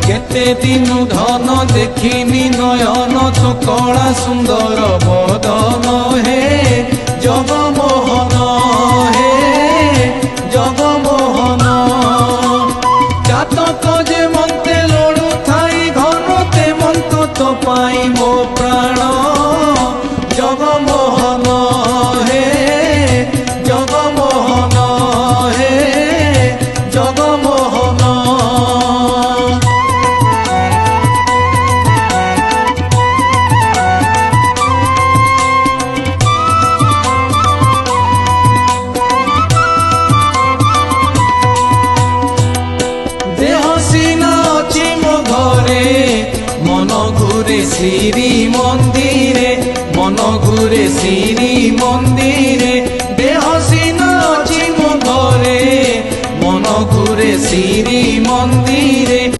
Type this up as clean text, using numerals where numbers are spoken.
কেতে দিনু ধন দেখিনি নয়ন চকলা সুন্দর বদন হে জগমোহন হে জগমোহন জাতক যে মন্তে লড়ু থাই ঘনতে মন্ত তো পাই মো প্রাণ জগমোহন হে জগমোহন হে জগমোহন শ্রী মন্দিরে মন ঘুরে শ্রী মন্দিরে দেহ সিনা অছি মো ঘরে মন ঘুরে শ্রী মন্দিরে